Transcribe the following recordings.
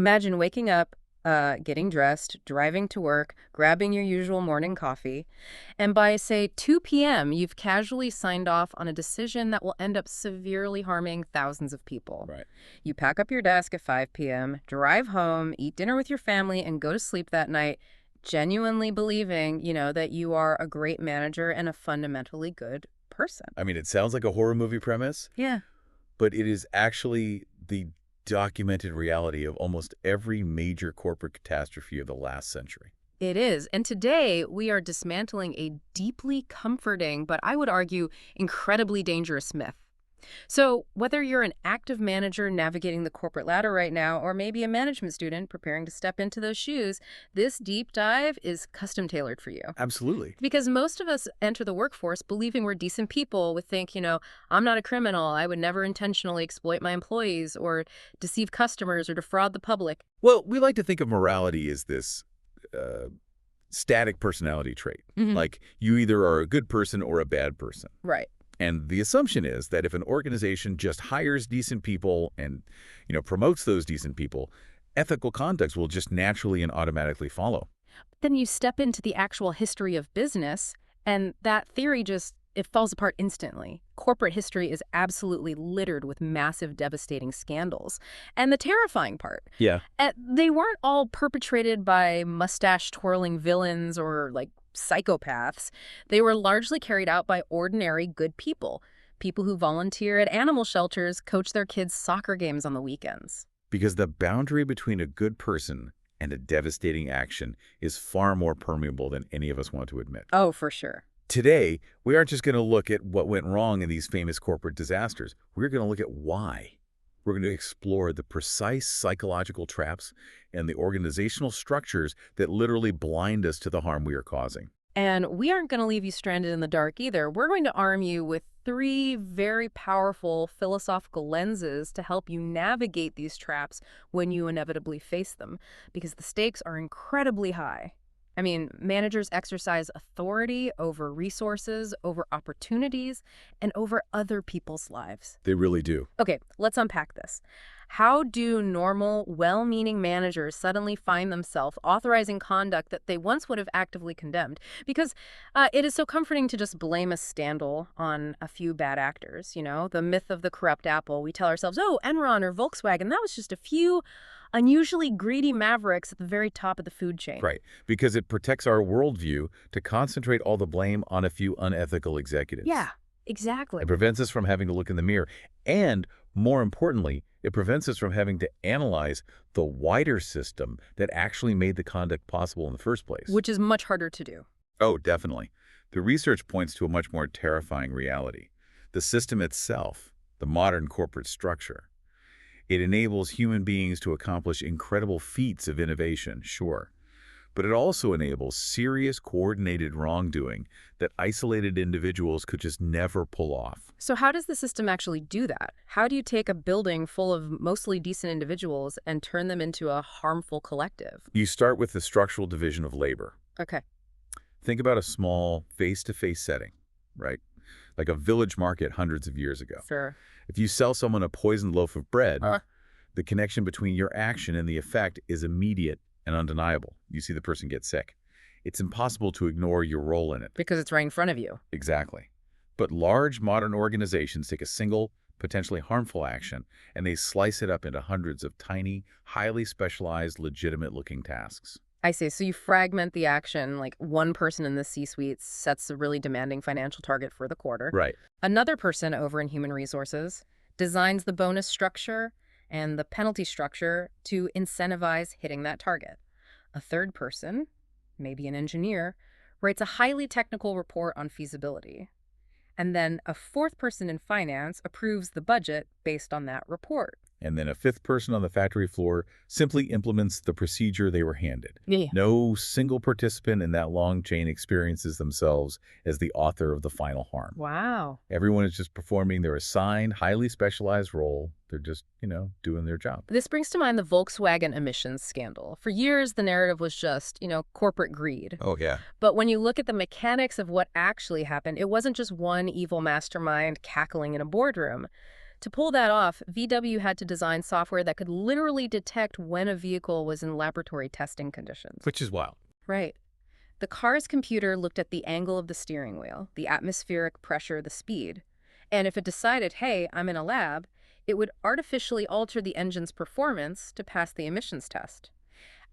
Imagine waking up, getting dressed, driving to work, grabbing your usual morning coffee, and by, say, 2 p.m., you've casually signed off on a decision that will end up severely harming thousands of people. Right. You pack up your desk at 5 p.m., drive home, eat dinner with your family, and go to sleep that night, genuinely believing, that you are a great manager and a fundamentally good person. I mean, it sounds like a horror movie premise, Yeah. but it is actually the documented reality of almost every major corporate catastrophe of the last century. It is. And today we are dismantling a deeply comforting, but I would argue incredibly dangerous myth. So, whether you're an active manager navigating the corporate ladder right now, or maybe a management student preparing to step into those shoes, this deep dive is custom tailored for you. Absolutely. Because most of us enter the workforce believing we're decent people, would think, I'm not a criminal. I would never intentionally exploit my employees or deceive customers or defraud the public. Well, we like to think of morality as this static personality trait. Mhm. Like you either are a good person or a bad person. Right. And the assumption is that if an organization just hires decent people and, promotes those decent people, ethical conduct will just naturally and automatically follow. Then you step into the actual history of business, and that theory it falls apart instantly. Corporate history is absolutely littered with massive, devastating scandals. And the terrifying part, Yeah. they weren't all perpetrated by mustache-twirling villains or, psychopaths. They were largely carried out by ordinary good people who volunteer at animal shelters, coach their kids' soccer games on the weekends. Because the boundary between a good person and a devastating action is far more permeable than any of us want to admit. Oh, for sure. Today, we aren't just going to look at what went wrong in these famous corporate disasters. We're going to look at why. We're going to explore the precise psychological traps and the organizational structures that literally blind us to the harm we are causing. And we aren't going to leave you stranded in the dark either. We're going to arm you with 3 very powerful philosophical lenses to help you navigate these traps when you inevitably face them, because the stakes are incredibly high. I mean, managers exercise authority over resources, over opportunities, and over other people's lives. They really do. Okay, let's unpack this. How do normal, well-meaning managers suddenly find themselves authorizing conduct that they once would have actively condemned? Because it is so comforting to just blame a scandal on a few bad actors, The myth of the corrupt apple. We tell ourselves, oh, Enron or Volkswagen, that was just a few unusually greedy mavericks at the very top of the food chain. Right, because it protects our worldview to concentrate all the blame on a few unethical executives. Yeah, exactly. It prevents us from having to look in the mirror. And more importantly, it prevents us from having to analyze the wider system that actually made the conduct possible in the first place. Which is much harder to do. Oh, definitely. The research points to a much more terrifying reality. The system itself, the modern corporate structure, it enables human beings to accomplish incredible feats of innovation, sure. But it also enables serious coordinated wrongdoing that isolated individuals could just never pull off. So how does the system actually do that? How do you take a building full of mostly decent individuals and turn them into a harmful collective? You start with the structural division of labor. Okay. Think about a small face-to-face setting, right? Like a village market hundreds of years ago. Sure. If you sell someone a poisoned loaf of bread, the connection between your action and the effect is immediate and undeniable. You see the person get sick. It's impossible to ignore your role in it. Because it's right in front of you. Exactly. But large modern organizations take a single, potentially harmful action, and they slice it up into hundreds of tiny, highly specialized, legitimate-looking tasks. I see. So you fragment the action, like one person in the C-suite sets a really demanding financial target for the quarter. Right. Another person over in human resources designs the bonus structure and the penalty structure to incentivize hitting that target. A third person, maybe an engineer, writes a highly technical report on feasibility. And then a fourth person in finance approves the budget based on that report. And then a fifth person on the factory floor simply implements the procedure they were handed. Yeah. No single participant in that long chain experiences themselves as the author of the final harm. Wow. Everyone is just performing their assigned, highly specialized role. They're just, doing their job. This brings to mind the Volkswagen emissions scandal. For years, the narrative was just, corporate greed. Oh, yeah. But when you look at the mechanics of what actually happened, it wasn't just one evil mastermind cackling in a boardroom. To pull that off, VW had to design software that could literally detect when a vehicle was in laboratory testing conditions. Which is wild. Right. The car's computer looked at the angle of the steering wheel, the atmospheric pressure, the speed. And if it decided, hey, I'm in a lab, it would artificially alter the engine's performance to pass the emissions test.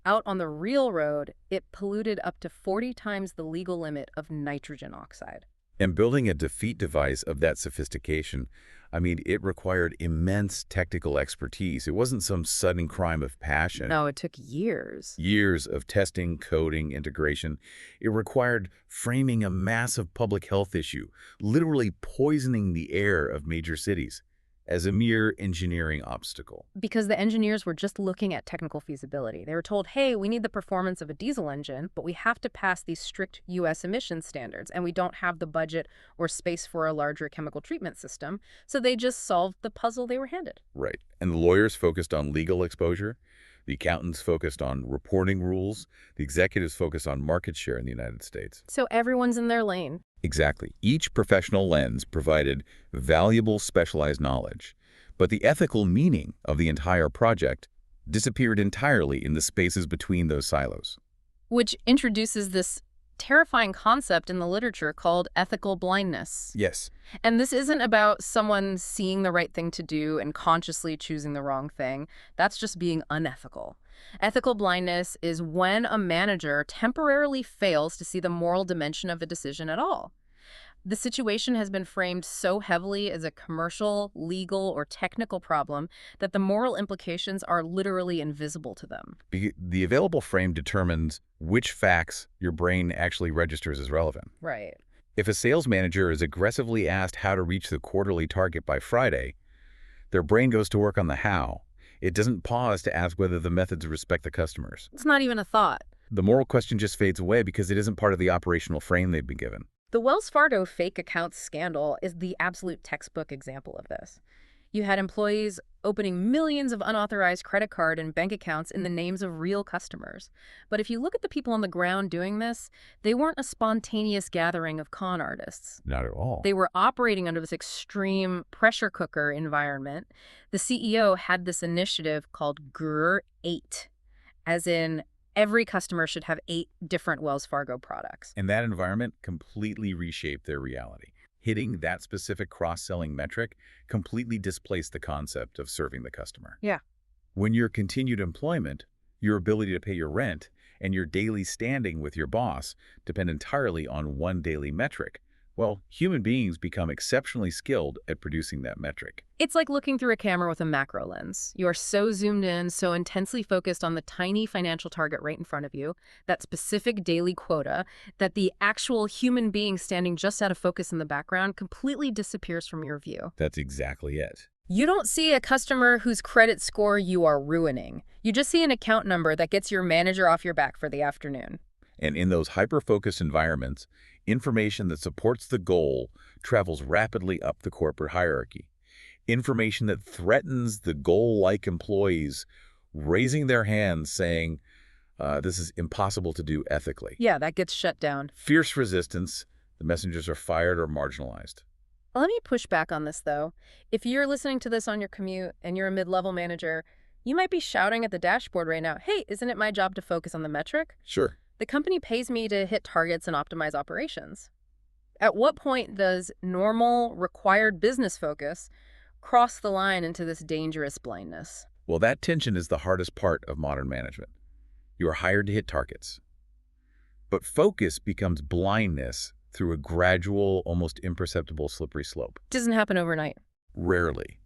Out on the real road, it polluted up to 40 times the legal limit of nitrogen oxide. And building a defeat device of that sophistication, I mean, it required immense technical expertise. It wasn't some sudden crime of passion. No, it took years. Years of testing, coding, integration. It required framing a massive public health issue, literally poisoning the air of major cities, as a mere engineering obstacle. Because the engineers were just looking at technical feasibility. They were told, hey, we need the performance of a diesel engine, but we have to pass these strict U.S. emissions standards, and we don't have the budget or space for a larger chemical treatment system. So they just solved the puzzle they were handed. Right. And the lawyers focused on legal exposure. The accountants focused on reporting rules. The executives focused on market share in the United States. So everyone's in their lane. Exactly. Each professional lens provided valuable specialized knowledge, but the ethical meaning of the entire project disappeared entirely in the spaces between those silos. Which introduces this terrifying concept in the literature called ethical blindness. Yes. And this isn't about someone seeing the right thing to do and consciously choosing the wrong thing. That's just being unethical. Ethical blindness is when a manager temporarily fails to see the moral dimension of a decision at all. The situation has been framed so heavily as a commercial, legal, or technical problem that the moral implications are literally invisible to them. The available frame determines which facts your brain actually registers as relevant. Right. If a sales manager is aggressively asked how to reach the quarterly target by Friday, their brain goes to work on the how. It doesn't pause to ask whether the methods respect the customers. It's not even a thought. The moral question just fades away because it isn't part of the operational frame they've been given. The Wells Fargo fake accounts scandal is the absolute textbook example of this. You had employees opening millions of unauthorized credit card and bank accounts in the names of real customers. But if you look at the people on the ground doing this, they weren't a spontaneous gathering of con artists. Not at all. They were operating under this extreme pressure cooker environment. The CEO had this initiative called GRR 8, as in every customer should have 8 different Wells Fargo products. And that environment completely reshaped their reality. Hitting that specific cross-selling metric completely displaced the concept of serving the customer. Yeah. When your continued employment, your ability to pay your rent, and your daily standing with your boss depend entirely on one daily metric, well, human beings become exceptionally skilled at producing that metric. It's like looking through a camera with a macro lens. You are so zoomed in, so intensely focused on the tiny financial target right in front of you, that specific daily quota, that the actual human being standing just out of focus in the background completely disappears from your view. That's exactly it. You don't see a customer whose credit score you are ruining. You just see an account number that gets your manager off your back for the afternoon. And in those hyper-focused environments, information that supports the goal travels rapidly up the corporate hierarchy. Information that threatens the goal-like employees, raising their hands saying, this is impossible to do ethically. Yeah, that gets shut down. Fierce resistance, the messengers are fired or marginalized. Let me push back on this, though. If you're listening to this on your commute and you're a mid-level manager, you might be shouting at the dashboard right now, hey, isn't it my job to focus on the metric? Sure. The company pays me to hit targets and optimize operations. At what point does normal, required business focus cross the line into this dangerous blindness? Well, that tension is the hardest part of modern management. You are hired to hit targets. But focus becomes blindness through a gradual, almost imperceptible slippery slope. Doesn't happen overnight. Rarely.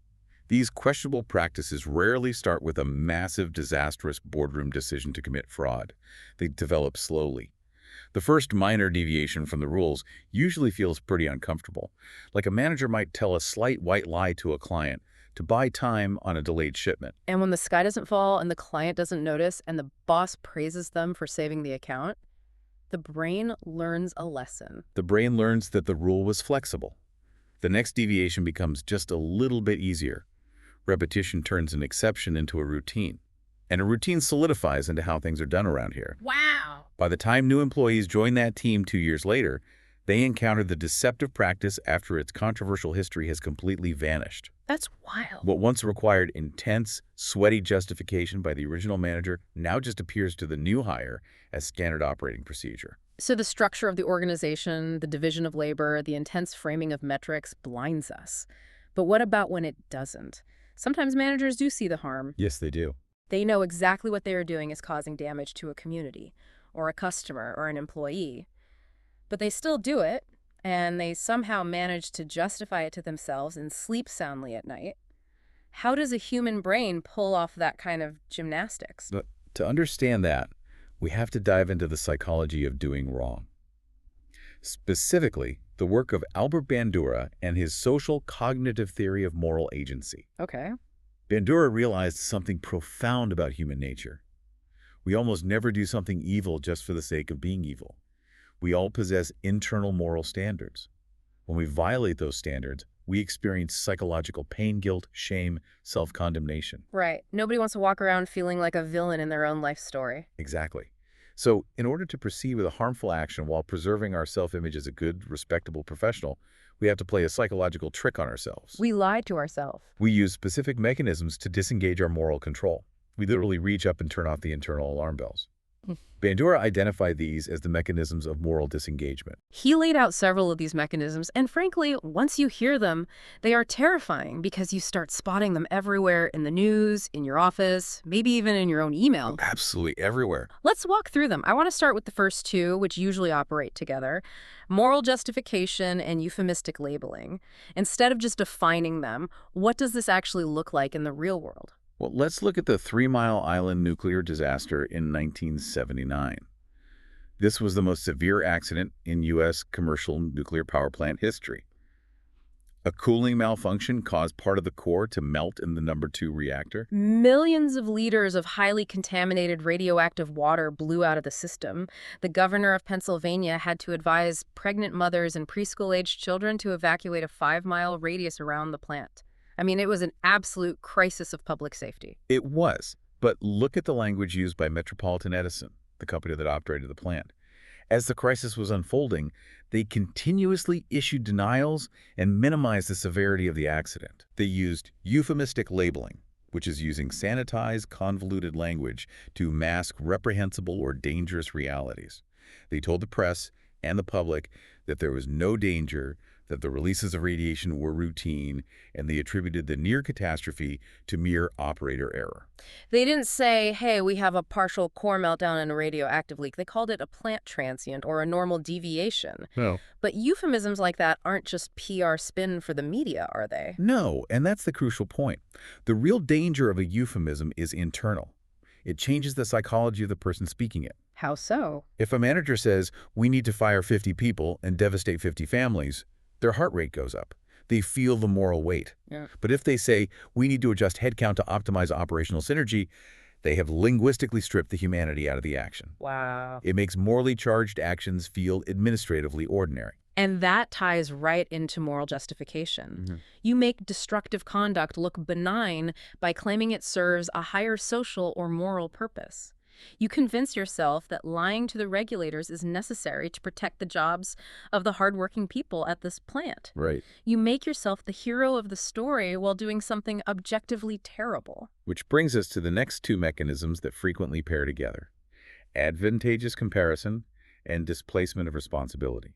These questionable practices rarely start with a massive, disastrous boardroom decision to commit fraud. They develop slowly. The first minor deviation from the rules usually feels pretty uncomfortable. Like a manager might tell a slight white lie to a client to buy time on a delayed shipment. And when the sky doesn't fall and the client doesn't notice and the boss praises them for saving the account, the brain learns a lesson. The brain learns that the rule was flexible. The next deviation becomes just a little bit easier. Repetition turns an exception into a routine. And a routine solidifies into how things are done around here. Wow. By the time new employees join that team 2 years later, They encounter the deceptive practice after its controversial history has completely vanished. That's wild. What once required intense, sweaty justification by the original manager now just appears to the new hire as standard operating procedure. So the structure of the organization, the division of labor, the intense framing of metrics blinds us. But what about when it doesn't? Sometimes managers do see the harm. Yes, they do. They know exactly what they are doing is causing damage to a community, or a customer, or an employee. But they still do it, and they somehow manage to justify it to themselves and sleep soundly at night. How does a human brain pull off that kind of gymnastics? But to understand that, we have to dive into the psychology of doing wrong. Specifically, the work of Albert Bandura and his social cognitive theory of moral agency. Okay. Bandura realized something profound about human nature. We almost never do something evil just for the sake of being evil. We all possess internal moral standards. When we violate those standards, we experience psychological pain, guilt, shame, self-condemnation. Right. Nobody wants to walk around feeling like a villain in their own life story. Exactly. So, in order to proceed with a harmful action while preserving our self-image as a good, respectable professional, we have to play a psychological trick on ourselves. We lie to ourselves. We use specific mechanisms to disengage our moral control. We literally reach up and turn off the internal alarm bells. Bandura identified these as the mechanisms of moral disengagement. He laid out several of these mechanisms, and frankly, once you hear them, they are terrifying because you start spotting them everywhere in the news, in your office, maybe even in your own email. Absolutely everywhere. Let's walk through them. I want to start with the first two, which usually operate together: moral justification and euphemistic labeling. Instead of just defining them, what does this actually look like in the real world? Well, let's look at the 3 Mile Island nuclear disaster in 1979. This was the most severe accident in U.S. commercial nuclear power plant history. A cooling malfunction caused part of the core to melt in the number 2 reactor. Millions of liters of highly contaminated radioactive water blew out of the system. The governor of Pennsylvania had to advise pregnant mothers and preschool-aged children to evacuate a 5-mile radius around the plant. I mean, it was an absolute crisis of public safety. It was, but look at the language used by Metropolitan Edison, the company that operated the plant. As the crisis was unfolding, they continuously issued denials and minimized the severity of the accident. They used euphemistic labeling, which is using sanitized, convoluted language to mask reprehensible or dangerous realities. They told the press and the public that there was no danger, that the releases of radiation were routine, and they attributed the near catastrophe to mere operator error. They didn't say, hey, we have a partial core meltdown and a radioactive leak. They called it a plant transient or a normal deviation. No. But euphemisms like that aren't just PR spin for the media, are they? No, and that's the crucial point. The real danger of a euphemism is internal. It changes the psychology of the person speaking it. How so? If a manager says, we need to fire 50 people and devastate 50 families, their heart rate goes up. They feel the moral weight. Yeah. But if they say, we need to adjust headcount to optimize operational synergy, they have linguistically stripped the humanity out of the action. Wow. It makes morally charged actions feel administratively ordinary. And that ties right into moral justification. You make destructive conduct look benign by claiming it serves a higher social or moral purpose. You convince yourself that lying to the regulators is necessary to protect the jobs of the hardworking people at this plant. Right. You make yourself the hero of the story while doing something objectively terrible. Which brings us to the next 2 mechanisms that frequently pair together: advantageous comparison and displacement of responsibility.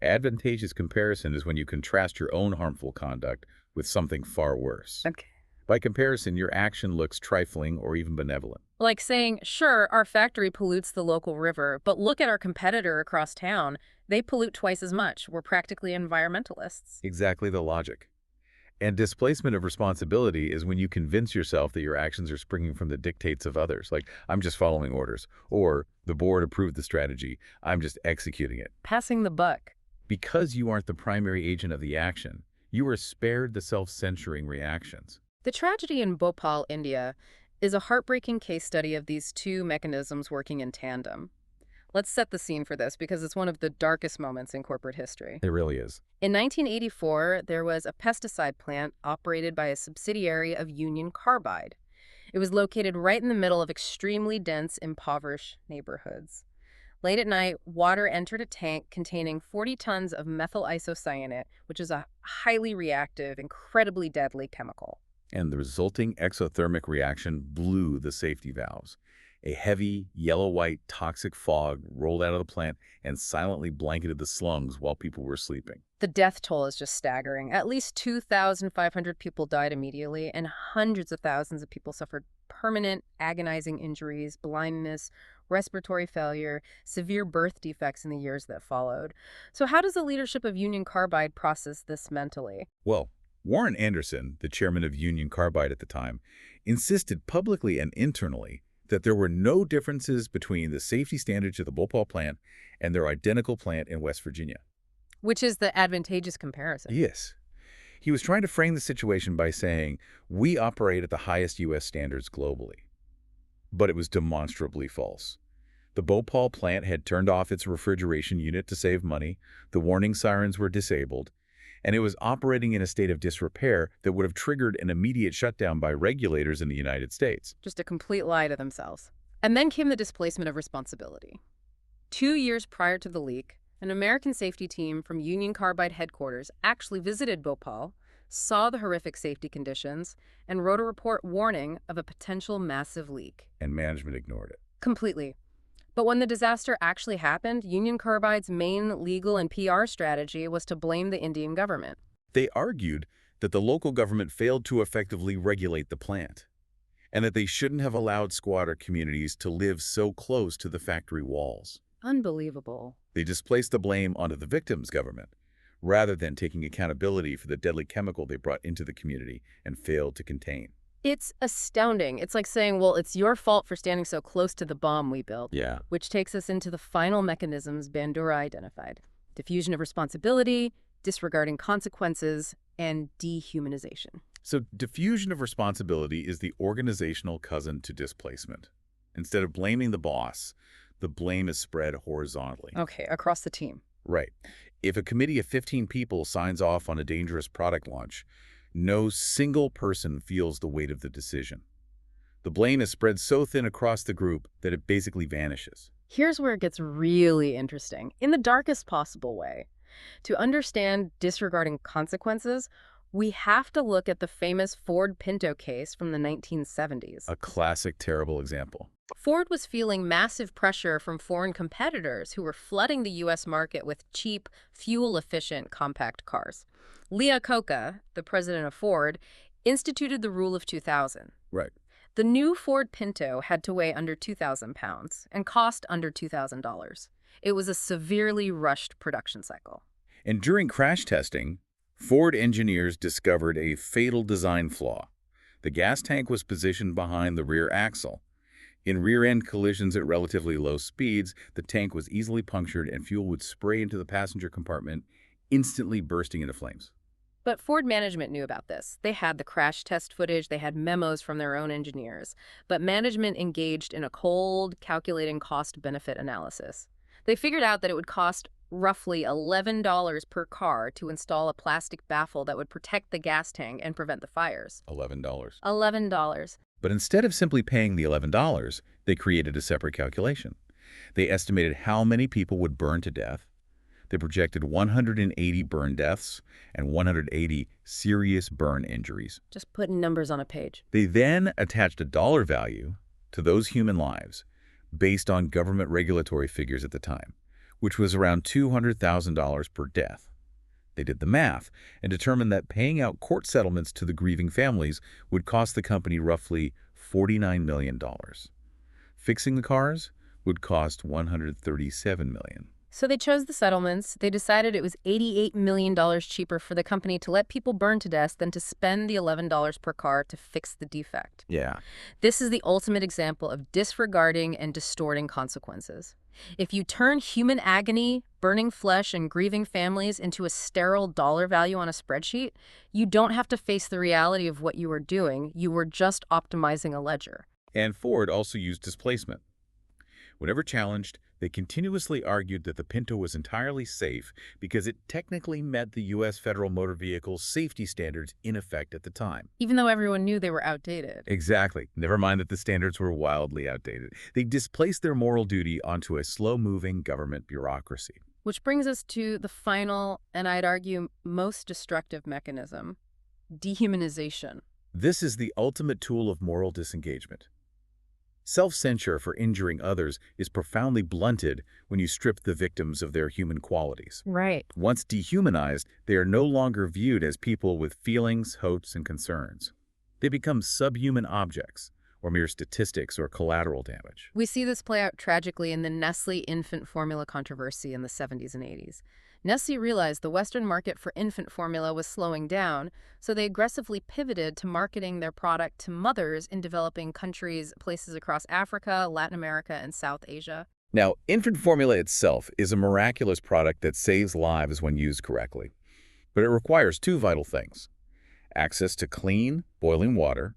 Advantageous comparison is when you contrast your own harmful conduct with something far worse. Okay. By comparison, your action looks trifling or even benevolent. Like saying, sure, our factory pollutes the local river, but look at our competitor across town. They pollute twice as much. We're practically environmentalists. Exactly the logic. And displacement of responsibility is when you convince yourself that your actions are springing from the dictates of others, like, I'm just following orders, or the board approved the strategy, I'm just executing it. Passing the buck. Because you aren't the primary agent of the action, you are spared the self-censoring reactions. The tragedy in Bhopal, India, is a heartbreaking case study of these 2 mechanisms working in tandem. Let's set the scene for this because it's one of the darkest moments in corporate history. It really is. In 1984, there was a pesticide plant operated by a subsidiary of Union Carbide. It was located right in the middle of extremely dense, impoverished neighborhoods. Late at night, water entered a tank containing 40 tons of methyl isocyanate, which is a highly reactive, incredibly deadly chemical. And the resulting exothermic reaction blew the safety valves. A heavy, yellow-white toxic fog rolled out of the plant and silently blanketed the slums while people were sleeping. The death toll is just staggering. At least 2,500 people died immediately, and hundreds of thousands of people suffered permanent, agonizing injuries, blindness, respiratory failure, severe birth defects in the years that followed. So how does the leadership of Union Carbide process this mentally? Well, Warren Anderson, the chairman of Union Carbide at the time, insisted publicly and internally that there were no differences between the safety standards of the Bhopal plant and their identical plant in West Virginia. Which is the advantageous comparison. Yes. He was trying to frame the situation by saying, we operate at the highest U.S. standards globally. But it was demonstrably false. The Bhopal plant had turned off its refrigeration unit to save money, the warning sirens were disabled, and it was operating in a state of disrepair that would have triggered an immediate shutdown by regulators in the United States. Just a complete lie to themselves. And then came the displacement of responsibility. 2 years prior to the leak, an American safety team from Union Carbide headquarters actually visited Bhopal, saw the horrific safety conditions, and wrote a report warning of a potential massive leak. And management ignored it. Completely. But when the disaster actually happened, Union Carbide's main legal and PR strategy was to blame the Indian government. They argued that the local government failed to effectively regulate the plant, and that they shouldn't have allowed squatter communities to live so close to the factory walls. Unbelievable. They displaced the blame onto the victim's government, rather than taking accountability for the deadly chemical they brought into the community and failed to contain. It's astounding. It's like saying, well, it's your fault for standing so close to the bomb we built. Yeah. Which takes us into the final mechanisms Bandura identified: diffusion of responsibility, disregarding consequences, and dehumanization. So diffusion of responsibility is the organizational cousin to displacement. Instead of blaming the boss, the blame is spread horizontally. Okay, across the team. Right. If a committee of 15 people signs off on a dangerous product launch, no single person feels the weight of the decision. The blame is spread so thin across the group that it basically vanishes. Here's where it gets really interesting, in the darkest possible way. To understand disregarding consequences, we have to look at the famous Ford Pinto case from the 1970s. A classic terrible example. Ford was feeling massive pressure from foreign competitors who were flooding the U.S. market with cheap, fuel-efficient compact cars. Lee Iacocca, the president of Ford, instituted the Rule of 2000. Right. The new Ford Pinto had to weigh under 2,000 pounds and cost under $2,000. It was a severely rushed production cycle. And during crash testing, Ford engineers discovered a fatal design flaw. The gas tank was positioned behind the rear axle. In rear-end collisions at relatively low speeds, the tank was easily punctured and fuel would spray into the passenger compartment, instantly bursting into flames. But Ford management knew about this. They had the crash test footage, they had memos from their own engineers. But management engaged in a cold, calculating cost-benefit analysis. They figured out that it would cost roughly $11 per car to install a plastic baffle that would protect the gas tank and prevent the fires. $11. $11. But instead of simply paying the $11, they created a separate calculation. They estimated how many people would burn to death. They projected 180 burn deaths and 180 serious burn injuries. Just putting numbers on a page. They then attached a dollar value to those human lives based on government regulatory figures at the time, which was around $200,000 per death. They did the math and determined that paying out court settlements to the grieving families would cost the company roughly $49 million. Fixing the cars would cost $137 million. So they chose the settlements. They decided it was $88 million cheaper for the company to let people burn to death than to spend the $11 per car to fix the defect. Yeah. This is the ultimate example of disregarding and distorting consequences. If you turn human agony, burning flesh, and grieving families into a sterile dollar value on a spreadsheet, you don't have to face the reality of what you were doing. You were just optimizing a ledger. And Ford also used displacement. Whenever challenged, They continuously argued that the Pinto was entirely safe because it technically met the U.S. federal motor vehicle safety standards in effect at the time. Even though everyone knew they were outdated. Exactly. Never mind that the standards were wildly outdated. They displaced their moral duty onto a slow-moving government bureaucracy. Which brings us to the final, and I'd argue most destructive mechanism, dehumanization. This is the ultimate tool of moral disengagement. Self-censure for injuring others is profoundly blunted when you strip the victims of their human qualities. Right. Once dehumanized, they are no longer viewed as people with feelings, hopes, and concerns. They become subhuman objects, or mere statistics or collateral damage. We see this play out tragically in the Nestle infant formula controversy in the 70s and 80s. Nestle realized the Western market for infant formula was slowing down, so they aggressively pivoted to marketing their product to mothers in developing countries, places across Africa, Latin America, and South Asia. Now, infant formula itself is a miraculous product that saves lives when used correctly. But it requires two vital things: access to clean, boiling water,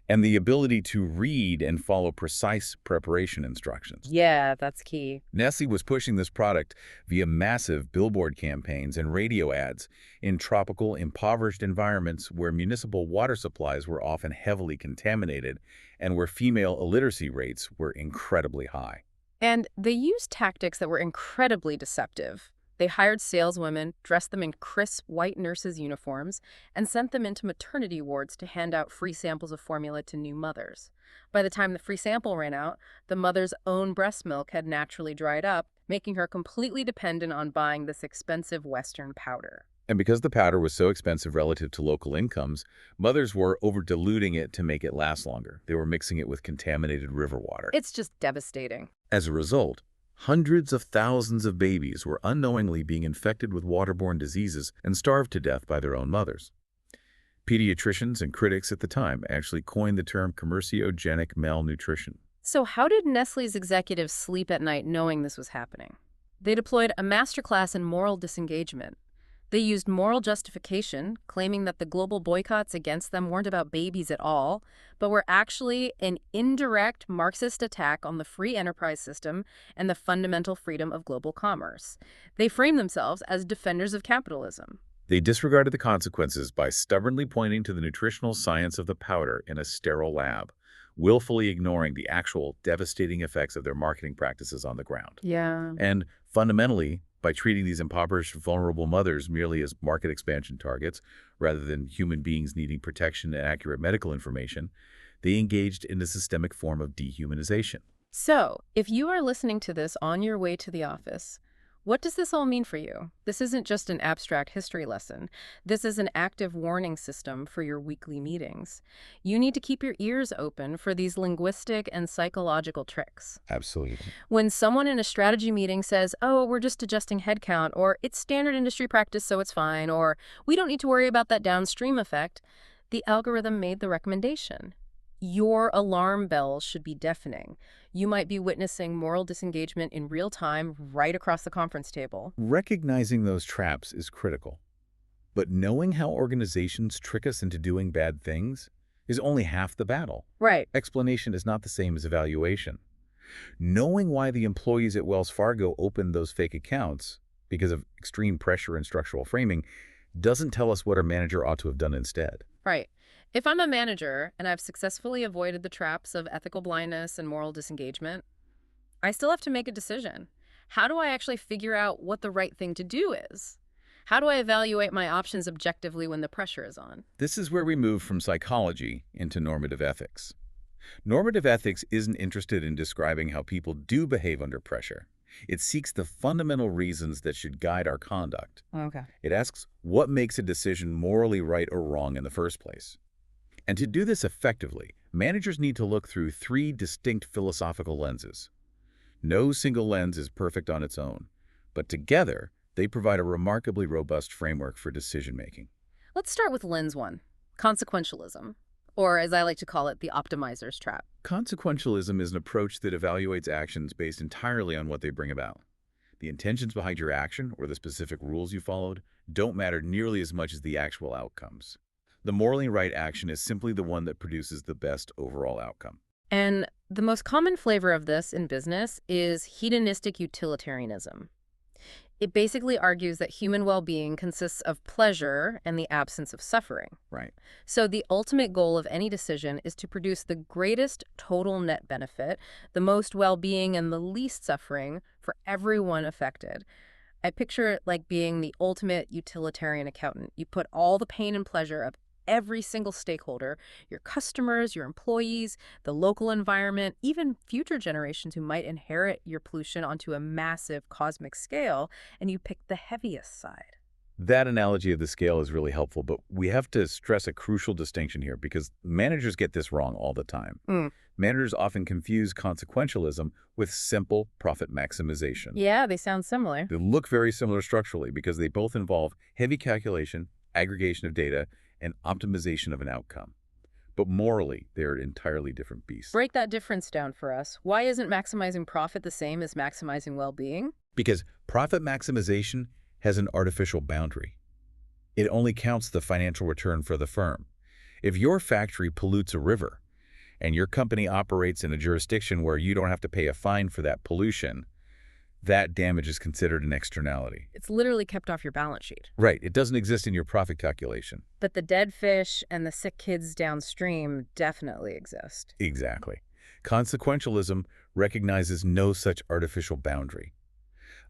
and the ability to read and follow precise preparation instructions. Yeah, that's key. Nestle was pushing this product via massive billboard campaigns and radio ads in tropical, impoverished environments where municipal water supplies were often heavily contaminated and where female illiteracy rates were incredibly high. And they used tactics that were incredibly deceptive. They hired saleswomen, dressed them in crisp white nurses' uniforms, and sent them into maternity wards to hand out free samples of formula to new mothers. By the time the free sample ran out, the mother's own breast milk had naturally dried up, making her completely dependent on buying this expensive Western powder. And because the powder was so expensive relative to local incomes, mothers were over-diluting it to make it last longer. They were mixing it with contaminated river water. It's just devastating. As a result, hundreds of thousands of babies were unknowingly being infected with waterborne diseases and starved to death by their own mothers. Pediatricians and critics at the time actually coined the term commerciogenic malnutrition. So how did Nestle's executives sleep at night knowing this was happening? They deployed a masterclass in moral disengagement. They used moral justification, claiming that the global boycotts against them weren't about babies at all, but were actually an indirect Marxist attack on the free enterprise system and the fundamental freedom of global commerce. They framed themselves as defenders of capitalism. They disregarded the consequences by stubbornly pointing to the nutritional science of the powder in a sterile lab, willfully ignoring the actual devastating effects of their marketing practices on the ground. Yeah. And fundamentally, by treating these impoverished, vulnerable mothers merely as market expansion targets, rather than human beings needing protection and accurate medical information, they engaged in a systemic form of dehumanization. So, if you are listening to this on your way to the office, what does this all mean for you? This isn't just an abstract history lesson. This is an active warning system for your weekly meetings. You need to keep your ears open for these linguistic and psychological tricks. Absolutely. When someone in a strategy meeting says, oh, we're just adjusting headcount, or it's standard industry practice, so it's fine, or we don't need to worry about that downstream effect, the algorithm made the recommendation. Your alarm bells should be deafening. You might be witnessing moral disengagement in real time right across the conference table. Recognizing those traps is critical. But knowing how organizations trick us into doing bad things is only half the battle. Right. Explanation is not the same as evaluation. Knowing why the employees at Wells Fargo opened those fake accounts because of extreme pressure and structural framing doesn't tell us what our manager ought to have done instead. Right. If I'm a manager and I've successfully avoided the traps of ethical blindness and moral disengagement, I still have to make a decision. How do I actually figure out what the right thing to do is? How do I evaluate my options objectively when the pressure is on? This is where we move from psychology into normative ethics. Normative ethics isn't interested in describing how people do behave under pressure. It seeks the fundamental reasons that should guide our conduct. Okay. It asks what makes a decision morally right or wrong in the first place. And to do this effectively, managers need to look through three distinct philosophical lenses. No single lens is perfect on its own, but together, they provide a remarkably robust framework for decision-making. Let's start with lens one, consequentialism, or as I like to call it, the optimizer's trap. Consequentialism is an approach that evaluates actions based entirely on what they bring about. The intentions behind your action or the specific rules you followed don't matter nearly as much as the actual outcomes. The morally right action is simply the one that produces the best overall outcome. And The most common flavor of this in business is hedonistic utilitarianism. It basically argues that human well-being consists of pleasure and the absence of suffering. Right. So the ultimate goal of any decision is to produce the greatest total net benefit, the most well-being and the least suffering for everyone affected. I picture it like being the ultimate utilitarian accountant. You put all the pain and pleasure of every single stakeholder, your customers, your employees, the local environment, even future generations who might inherit your pollution onto a massive cosmic scale, and you pick the heaviest side. That analogy of the scale is really helpful, but we have to stress a crucial distinction here because managers get this wrong all the time. Managers often confuse consequentialism with simple profit maximization. Yeah, they sound similar. They look very similar structurally because they both involve heavy calculation, aggregation of data, and optimization of an outcome. But morally, they're entirely different beasts. Break that difference down for us. Why isn't maximizing profit the same as maximizing well-being? Because profit maximization has an artificial boundary. It only counts the financial return for the firm. If your factory pollutes a river and your company operates in a jurisdiction where you don't have to pay a fine for that pollution, that damage is considered an externality. It's literally kept off your balance sheet. Right. It doesn't exist in your profit calculation. But the dead fish and the sick kids downstream definitely exist. Exactly. Consequentialism recognizes no such artificial boundary.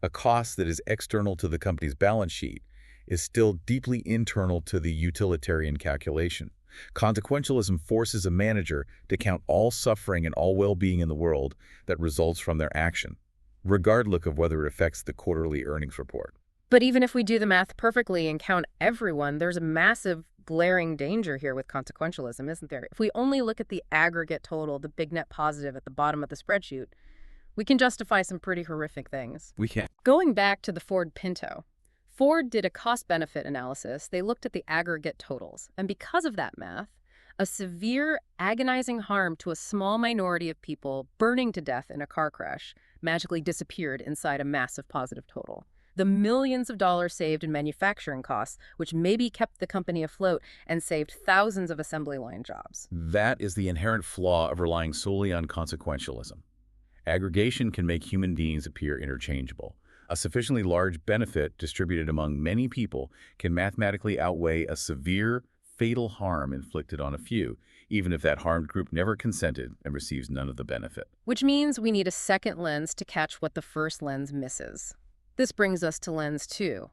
A cost that is external to the company's balance sheet is still deeply internal to the utilitarian calculation. Consequentialism forces a manager to count all suffering and all well-being in the world that results from their action, regardless of whether it affects the quarterly earnings report. But even if we do the math perfectly and count everyone, there's a massive glaring danger here with consequentialism, isn't there? If we only look at the aggregate total, the big net positive at the bottom of the spreadsheet, we can justify some pretty horrific things. We can. Going back to the Ford Pinto, Ford did a cost-benefit analysis. They looked at the aggregate totals. And because of that math, a severe, agonizing harm to a small minority of people burning to death in a car crash magically disappeared inside a massive positive total. The millions of dollars saved in manufacturing costs, which maybe kept the company afloat and saved thousands of assembly line jobs. That is the inherent flaw of relying solely on consequentialism. Aggregation can make human beings appear interchangeable. A sufficiently large benefit distributed among many people can mathematically outweigh a severe, fatal harm inflicted on a few, even if that harmed group never consented and receives none of the benefit. Which means we need a second lens to catch what the first lens misses. This brings us to lens 2,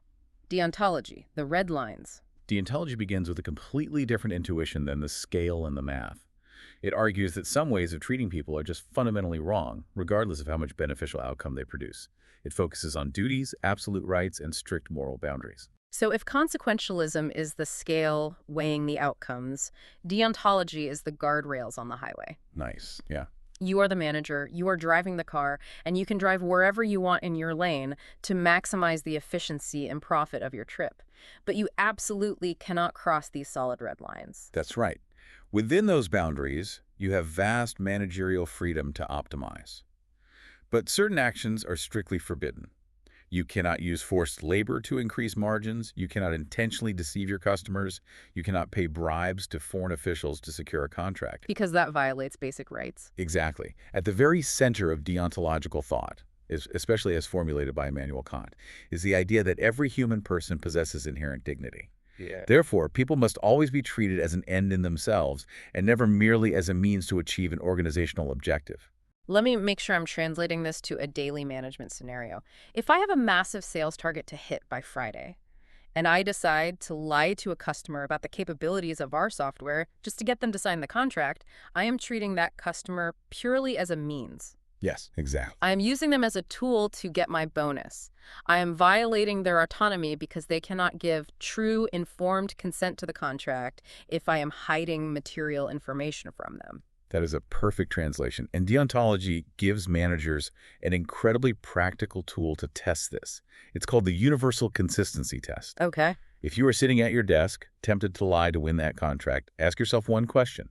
deontology, the red lines. Deontology begins with a completely different intuition than the scale and the math. It argues that some ways of treating people are just fundamentally wrong, regardless of how much beneficial outcome they produce. It focuses on duties, absolute rights, and strict moral boundaries. So if consequentialism is the scale weighing the outcomes, deontology is the guardrails on the highway. Nice, yeah. You are the manager, you are driving the car, and you can drive wherever you want in your lane to maximize the efficiency and profit of your trip. But you absolutely cannot cross these solid red lines. That's right. Within those boundaries, you have vast managerial freedom to optimize. But certain actions are strictly forbidden. You cannot use forced labor to increase margins. You cannot intentionally deceive your customers. You cannot pay bribes to foreign officials to secure a contract. Because that violates basic rights. Exactly. At the very center of deontological thought, especially as formulated by Immanuel Kant, is the idea that every human person possesses inherent dignity. Therefore, people must always be treated as an end in themselves and never merely as a means to achieve an organizational objective. Let me make sure I'm translating this to a daily management scenario. If I have a massive sales target to hit by Friday, and I decide to lie to a customer about the capabilities of our software just to get them to sign the contract, I am treating that customer purely as a means. Yes, exactly. I am using them as a tool to get my bonus. I am violating their autonomy because they cannot give true, informed consent to the contract if I am hiding material information from them. That is a perfect translation. And deontology gives managers an incredibly practical tool to test this. It's called the universal consistency test. Okay. If you are sitting at your desk, tempted to lie to win that contract, ask yourself one question.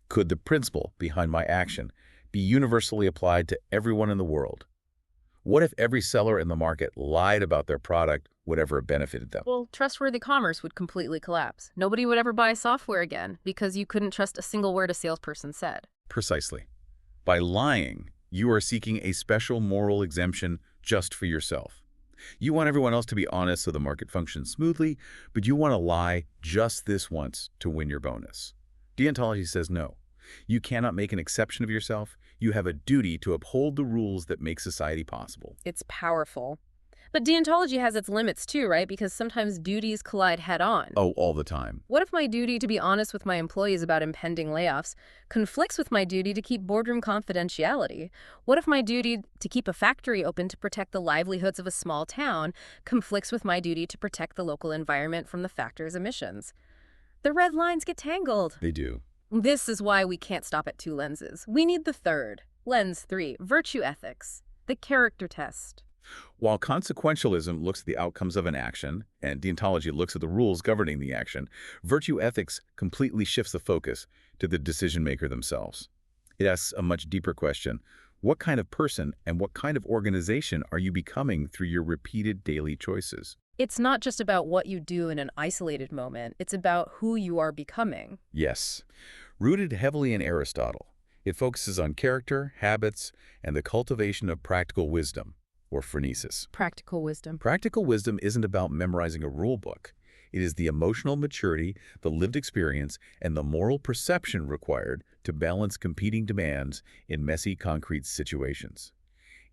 Could the principle behind my action be universally applied to everyone in the world? What if every seller in the market lied about their product, whatever it benefited them? Well, trustworthy commerce would completely collapse. Nobody would ever buy software again because you couldn't trust a single word a salesperson said. Precisely. By lying, you are seeking a special moral exemption just for yourself. You want everyone else to be honest so the market functions smoothly, but you want to lie just this once to win your bonus. Deontology says no. You cannot make an exception of yourself. You have a duty to uphold the rules that make society possible. It's powerful. But deontology has its limits too, right? Because sometimes duties collide head-on. Oh, all the time. What if my duty to be honest with my employees about impending layoffs conflicts with my duty to keep boardroom confidentiality? What if my duty to keep a factory open to protect the livelihoods of a small town conflicts with my duty to protect the local environment from the factory's emissions? The red lines get tangled. They do. This is why we can't stop at two lenses. We need the third. Lens 3, virtue ethics, the character test. While consequentialism looks at the outcomes of an action, and deontology looks at the rules governing the action, virtue ethics completely shifts the focus to the decision-maker themselves. It asks a much deeper question. What kind of person and what kind of organization are you becoming through your repeated daily choices? It's not just about what you do in an isolated moment. It's about who you are becoming. Yes. Rooted heavily in Aristotle, it focuses on character, habits, and the cultivation of practical wisdom, or phronesis. Practical wisdom. Practical wisdom isn't about memorizing a rule book. It is the emotional maturity, the lived experience, and the moral perception required to balance competing demands in messy, concrete situations.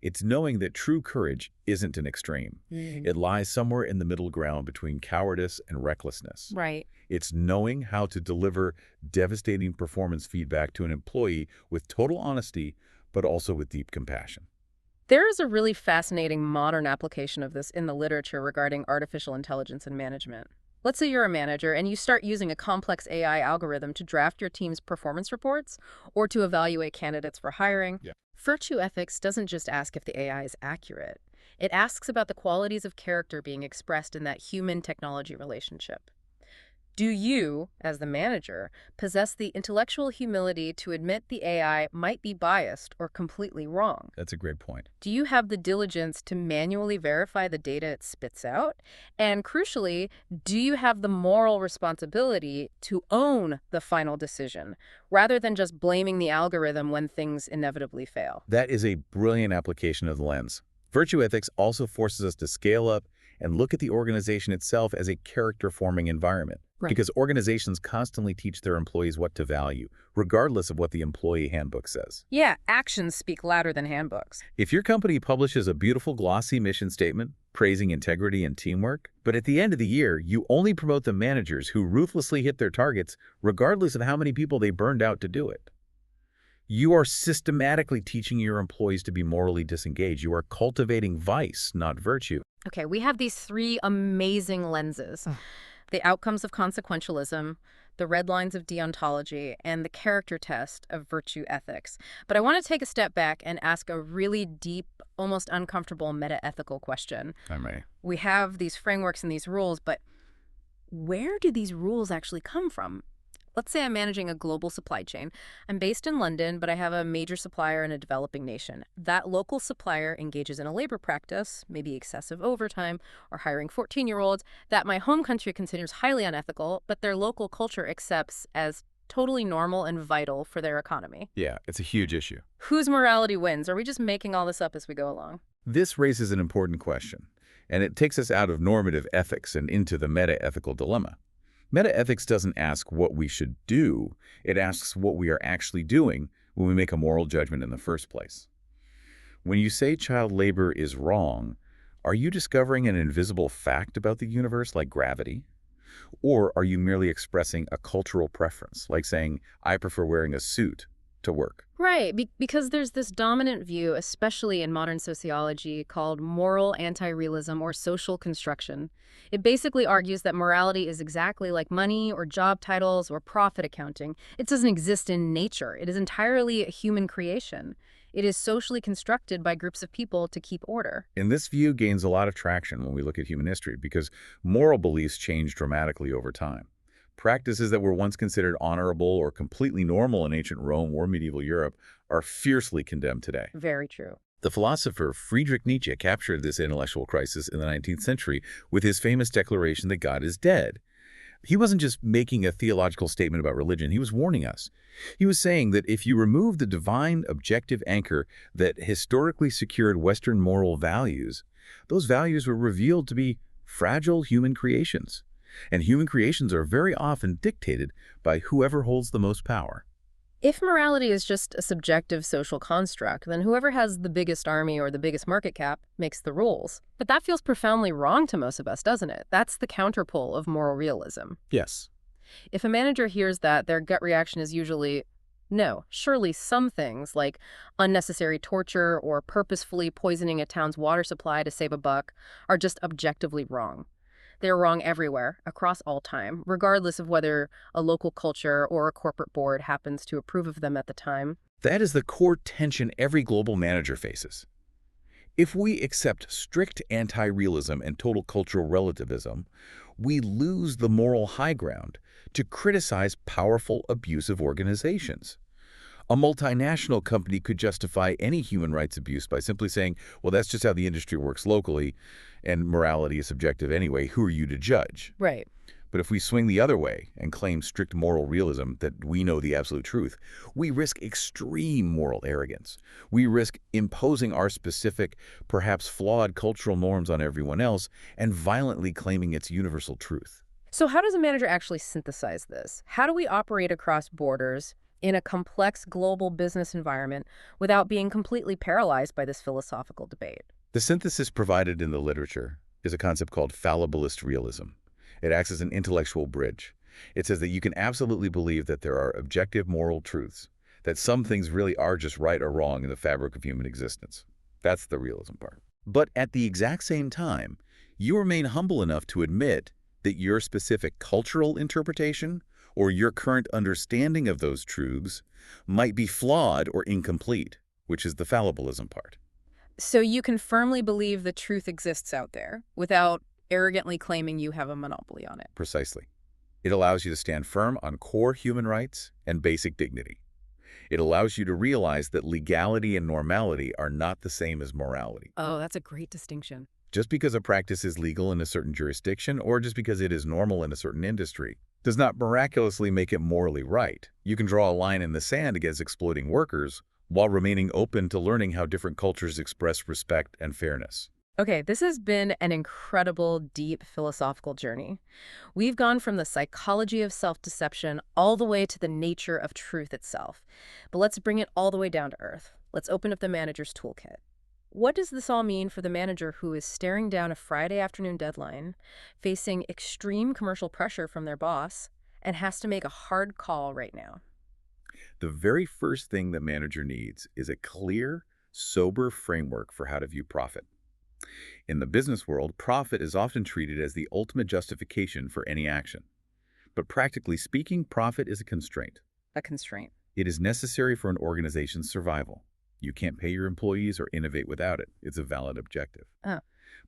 It's knowing that true courage isn't an extreme. It lies somewhere in the middle ground between cowardice and recklessness. Right. It's knowing how to deliver devastating performance feedback to an employee with total honesty, but also with deep compassion. There is a really fascinating modern application of this in the literature regarding artificial intelligence and management. Let's say you're a manager and you start using a complex AI algorithm to draft your team's performance reports or to evaluate candidates for hiring. Yeah. Virtue ethics doesn't just ask if the AI is accurate. It asks about the qualities of character being expressed in that human-technology relationship. Do you, as the manager, possess the intellectual humility to admit the AI might be biased or completely wrong? That's a great point. Do you have the diligence to manually verify the data it spits out? And crucially, do you have the moral responsibility to own the final decision, rather than just blaming the algorithm when things inevitably fail? That is a brilliant application of the lens. Virtue ethics also forces us to scale up and look at the organization itself as a character-forming environment. Right. Because organizations constantly teach their employees what to value, regardless of what the employee handbook says. Yeah, actions speak louder than handbooks. If your company publishes a beautiful glossy mission statement praising integrity and teamwork, but at the end of the year, you only promote the managers who ruthlessly hit their targets, regardless of how many people they burned out to do it, you are systematically teaching your employees to be morally disengaged. You are cultivating vice, not virtue. Okay, we have these three amazing lenses. The outcomes of consequentialism, the red lines of deontology, and the character test of virtue ethics. But I want to take a step back and ask a really deep, almost uncomfortable meta-ethical question. I may. We have these frameworks and these rules, but where do these rules actually come from? Let's say I'm managing a global supply chain. I'm based in London, but I have a major supplier in a developing nation. That local supplier engages in a labor practice, maybe excessive overtime or hiring 14-year-olds, that my home country considers highly unethical, but their local culture accepts as totally normal and vital for their economy. Yeah, it's a huge issue. Whose morality wins? Are we just making all this up as we go along? This raises an important question, and it takes us out of normative ethics and into the meta-ethical dilemma. Meta-ethics doesn't ask what we should do. It asks what we are actually doing when we make a moral judgment in the first place. When you say child labor is wrong, are you discovering an invisible fact about the universe like gravity? Or are you merely expressing a cultural preference, like saying, I prefer wearing a suit to work? Right, because there's this dominant view, especially in modern sociology, called moral anti-realism or social construction. It basically argues that morality is exactly like money or job titles or profit accounting. It doesn't exist in nature. It is entirely a human creation. It is socially constructed by groups of people to keep order. And this view gains a lot of traction when we look at human history because moral beliefs change dramatically over time. Practices that were once considered honorable or completely normal in ancient Rome or medieval Europe are fiercely condemned today. Very true. The philosopher Friedrich Nietzsche captured this intellectual crisis in the 19th century with his famous declaration that God is dead. He wasn't just making a theological statement about religion. He was warning us. He was saying that if you remove the divine objective anchor that historically secured Western moral values, those values were revealed to be fragile human creations. And human creations are very often dictated by whoever holds the most power. If morality is just a subjective social construct, then whoever has the biggest army or the biggest market cap makes the rules. But that feels profoundly wrong to most of us, doesn't it? That's the counterpole of moral realism. Yes. If a manager hears that, their gut reaction is usually, no, surely some things, like unnecessary torture or purposefully poisoning a town's water supply to save a buck, are just objectively wrong. They're wrong everywhere, across all time, regardless of whether a local culture or a corporate board happens to approve of them at the time. That is the core tension every global manager faces. If we accept strict anti-realism and total cultural relativism, we lose the moral high ground to criticize powerful, abusive organizations. A multinational company could justify any human rights abuse by simply saying, well, that's just how the industry works locally, and morality is subjective anyway. Who are you to judge? Right. But if we swing the other way and claim strict moral realism that we know the absolute truth, we risk extreme moral arrogance. We risk imposing our specific, perhaps flawed cultural norms on everyone else and violently claiming its universal truth. So how does a manager actually synthesize this? How do we operate across borders in a complex global business environment without being completely paralyzed by this philosophical debate? The synthesis provided in the literature is a concept called fallibilist realism. It acts as an intellectual bridge. It says that you can absolutely believe that there are objective moral truths, that some things really are just right or wrong in the fabric of human existence. That's the realism part. But at the exact same time, you remain humble enough to admit that your specific cultural interpretation or your current understanding of those truths might be flawed or incomplete, which is the fallibilism part. So you can firmly believe the truth exists out there without arrogantly claiming you have a monopoly on it. Precisely. It allows you to stand firm on core human rights and basic dignity. It allows you to realize that legality and normality are not the same as morality. Oh, that's a great distinction. Just because a practice is legal in a certain jurisdiction or just because it is normal in a certain industry does not miraculously make it morally right. You can draw a line in the sand against exploiting workers while remaining open to learning how different cultures express respect and fairness. Okay, this has been an incredible, deep philosophical journey. We've gone from the psychology of self-deception all the way to the nature of truth itself. But let's bring it all the way down to earth. Let's open up the manager's toolkit. What does this all mean for the manager who is staring down a Friday afternoon deadline, facing extreme commercial pressure from their boss, and has to make a hard call right now? The very first thing the manager needs is a clear, sober framework for how to view profit. In the business world, profit is often treated as the ultimate justification for any action. But practically speaking, profit is a constraint. A constraint. It is necessary for an organization's survival. You can't pay your employees or innovate without it. It's a valid objective. Oh.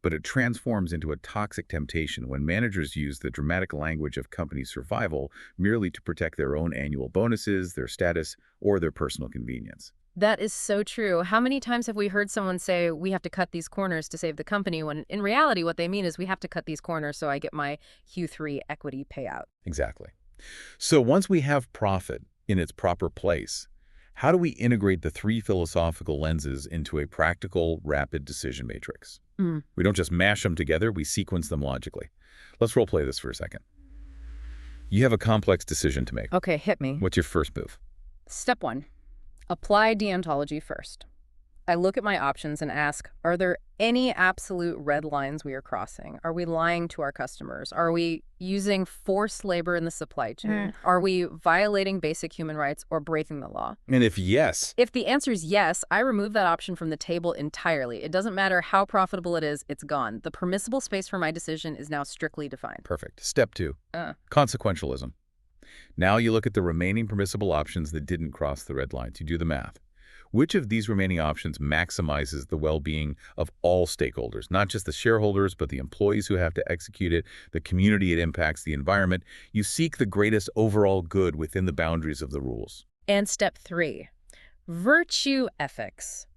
But it transforms into a toxic temptation when managers use the dramatic language of company survival merely to protect their own annual bonuses, their status, or their personal convenience. That is so true. How many times have we heard someone say, we have to cut these corners to save the company, when in reality what they mean is we have to cut these corners so I get my Q3 equity payout? Exactly. So once we have profit in its proper place, how do we integrate the three philosophical lenses into a practical, rapid decision matrix? We don't just mash them together, we sequence them logically. Let's role play this for a second. You have a complex decision to make. Okay, hit me. What's your first move? Step 1. Apply deontology first. I look at my options and ask, are there any absolute red lines we are crossing? Are we lying to our customers? Are we using forced labor in the supply chain? Are we violating basic human rights or breaking the law? And if yes, If the answer is yes, I remove that option from the table entirely. It doesn't matter how profitable it is, it's gone. The permissible space for my decision is now strictly defined. perfect. Step 2, consequentialism. Now you look at the remaining permissible options that didn't cross the red lines. You do the math. Which of these remaining options maximizes the well-being of all stakeholders, not just the shareholders, but the employees who have to execute it, the community it impacts, the environment? You seek the greatest overall good within the boundaries of the rules. And step 3, virtue ethics.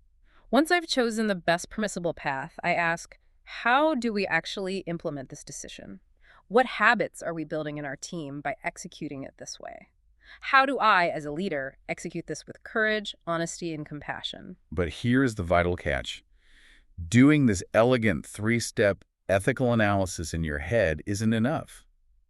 Once I've chosen the best permissible path, I ask, how do we actually implement this decision? What habits are we building in our team by executing it this way? How do I, as a leader, execute this with courage, honesty, and compassion? But here's the vital catch. Doing this elegant three-step ethical analysis in your head isn't enough.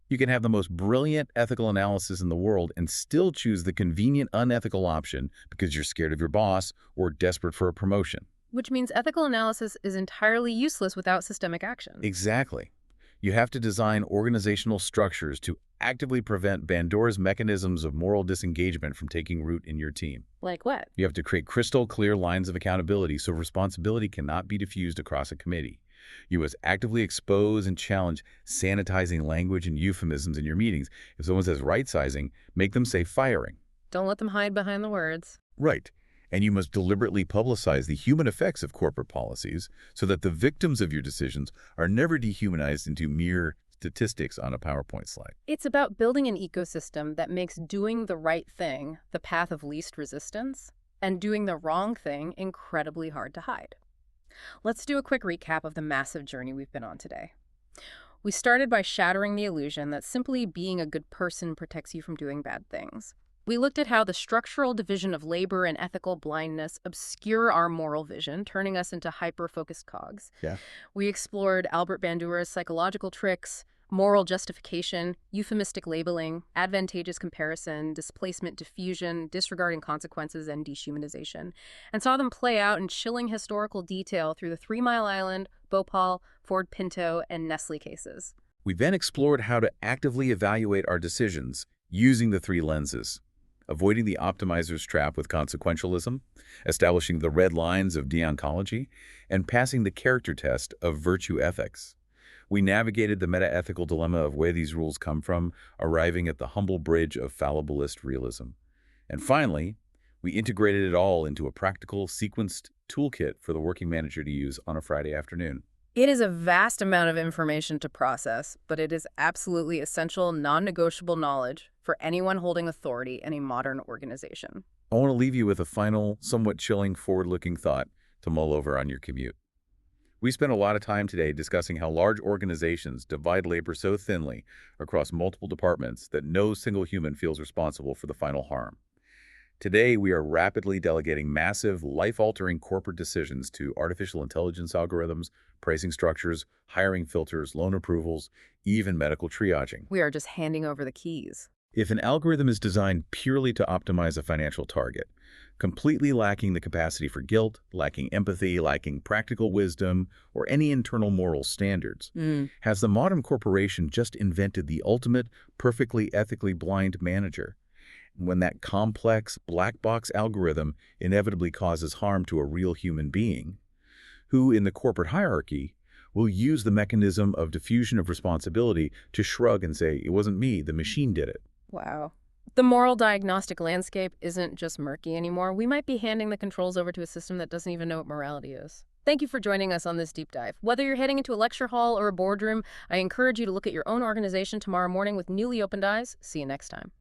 You can have the most brilliant ethical analysis in the world and still choose the convenient unethical option because you're scared of your boss or desperate for a promotion. Which means ethical analysis is entirely useless without systemic action. Exactly. You have to design organizational structures to actively prevent Bandura's mechanisms of moral disengagement from taking root in your team. Like what? You have to create crystal clear lines of accountability so responsibility cannot be diffused across a committee. You must actively expose and challenge sanitizing language and euphemisms in your meetings. If someone says right-sizing, make them say firing. Don't let them hide behind the words. Right. And you must deliberately publicize the human effects of corporate policies so that the victims of your decisions are never dehumanized into mere statistics on a PowerPoint slide. It's about building an ecosystem that makes doing the right thing the path of least resistance and doing the wrong thing incredibly hard to hide. Let's do a quick recap of the massive journey we've been on today. We started by shattering the illusion that simply being a good person protects you from doing bad things. We looked at how the structural division of labor and ethical blindness obscure our moral vision, turning us into hyper-focused cogs. Yeah. We explored Albert Bandura's psychological tricks, moral justification, euphemistic labeling, advantageous comparison, displacement diffusion, disregarding consequences, and dehumanization, and saw them play out in chilling historical detail through the 3 Mile Island, Bhopal, Ford Pinto, and Nestle cases. We then explored how to actively evaluate our decisions using the three lenses: avoiding the optimizer's trap with consequentialism, establishing the red lines of deontology, and passing the character test of virtue ethics. We navigated the meta-ethical dilemma of where these rules come from, arriving at the humble bridge of fallibilist realism. And finally, we integrated it all into a practical, sequenced toolkit for the working manager to use on a Friday afternoon. It is a vast amount of information to process, but it is absolutely essential, non-negotiable knowledge for anyone holding authority in a modern organization. I want to leave you with a final, somewhat chilling, forward-looking thought to mull over on your commute. We spent a lot of time today discussing how large organizations divide labor so thinly across multiple departments that no single human feels responsible for the final harm. Today, we are rapidly delegating massive, life-altering corporate decisions to artificial intelligence algorithms, pricing structures, hiring filters, loan approvals, even medical triaging. We are just handing over the keys. If an algorithm is designed purely to optimize a financial target, completely lacking the capacity for guilt, lacking empathy, lacking practical wisdom, or any internal moral standards, has the modern corporation just invented the ultimate, perfectly ethically blind manager? When that complex, black box algorithm inevitably causes harm to a real human being, who, in the corporate hierarchy, will use the mechanism of diffusion of responsibility to shrug and say, "It wasn't me, the machine did it." Wow. The moral diagnostic landscape isn't just murky anymore. We might be handing the controls over to a system that doesn't even know what morality is. Thank you for joining us on this deep dive. Whether you're heading into a lecture hall or a boardroom, I encourage you to look at your own organization tomorrow morning with newly opened eyes. See you next time.